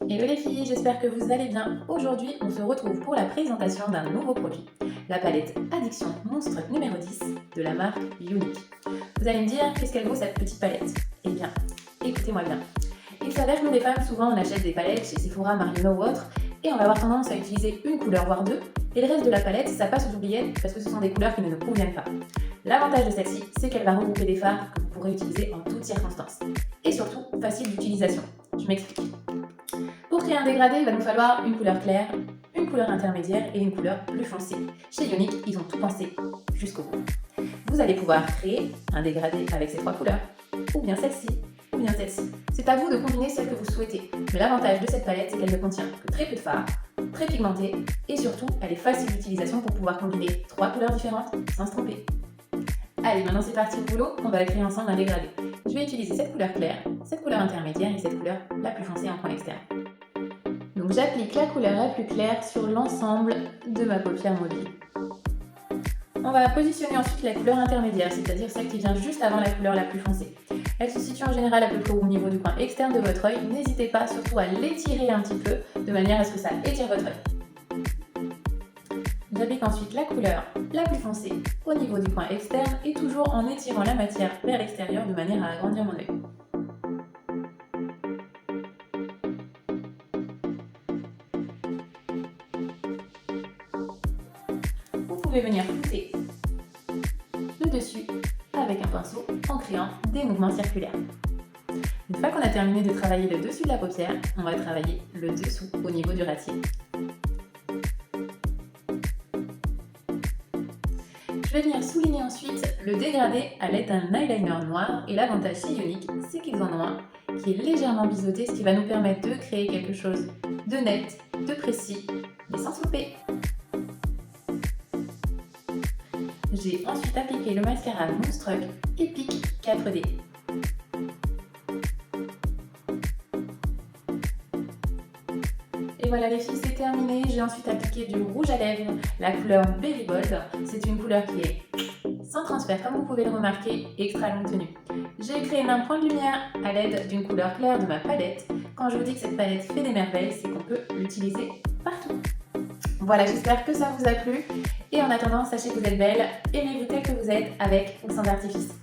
Hello les filles, j'espère que vous allez bien. Aujourd'hui, on se retrouve pour la présentation d'un nouveau produit, la palette Addiction Monstre numéro 10 de la marque Unique. Vous allez me dire, qu'est-ce qu'elle vaut cette petite palette? Eh bien, écoutez-moi bien. Il s'avère que nous les femmes, souvent on achète des palettes chez Sephora, Marino ou autre, et on va avoir tendance à utiliser une couleur voire deux, et le reste de la palette, ça passe aux oubliettes parce que ce sont des couleurs qui ne nous conviennent pas. L'avantage de celle-ci, c'est qu'elle va regrouper des fards que vous pourrez utiliser en toutes circonstances. Et surtout, facile d'utilisation. Je m'explique. Pour créer un dégradé, il va nous falloir une couleur claire, une couleur intermédiaire et une couleur plus foncée. Chez Unique, ils ont tout pensé jusqu'au bout. Vous allez pouvoir créer un dégradé avec ces trois couleurs, ou bien celle-ci, ou bien celle-ci. C'est à vous de combiner celle que vous souhaitez. Mais l'avantage de cette palette, c'est qu'elle ne contient que très peu de fard, très pigmentée, et surtout, elle est facile d'utilisation pour pouvoir combiner trois couleurs différentes sans se tromper. Allez, maintenant c'est parti au boulot, on va créer ensemble un dégradé. Je vais utiliser cette couleur claire, cette couleur intermédiaire et cette couleur la plus foncée en point externe. Donc j'applique la couleur la plus claire sur l'ensemble de ma paupière mobile. On va positionner ensuite la couleur intermédiaire, c'est-à-dire celle qui vient juste avant la couleur la plus foncée. Elle se situe en général à peu près au niveau du coin externe de votre œil. N'hésitez pas surtout à l'étirer un petit peu, de manière à ce que ça étire votre œil. J'applique ensuite la couleur la plus foncée au niveau du coin externe et toujours en étirant la matière vers l'extérieur de manière à agrandir mon œil. Vous pouvez venir flouter le dessus avec un pinceau en créant des mouvements circulaires. Une fois qu'on a terminé de travailler le dessus de la paupière, on va travailler le dessous au niveau du ratier. Je vais venir souligner ensuite le dégradé à l'aide d'un eyeliner noir et l'avantage chez Unique, c'est qu'ils en ont un qui est légèrement biseauté, ce qui va nous permettre de créer quelque chose de net, de précis, mais sans se louper. J'ai ensuite appliqué le mascara Moonstruck Epic 4D. Et voilà les filles, c'est terminé. J'ai ensuite appliqué du rouge à lèvres, la couleur Berry Bold. C'est une couleur qui est sans transfert, comme vous pouvez le remarquer, extra longue tenue. J'ai créé un point de lumière à l'aide d'une couleur claire de ma palette. Quand je vous dis que cette palette fait des merveilles, c'est qu'on peut l'utiliser partout. Voilà, j'espère que ça vous a plu. Et en attendant, sachez que vous êtes belle, aimez-vous tel que vous êtes, avec ou sans artifice.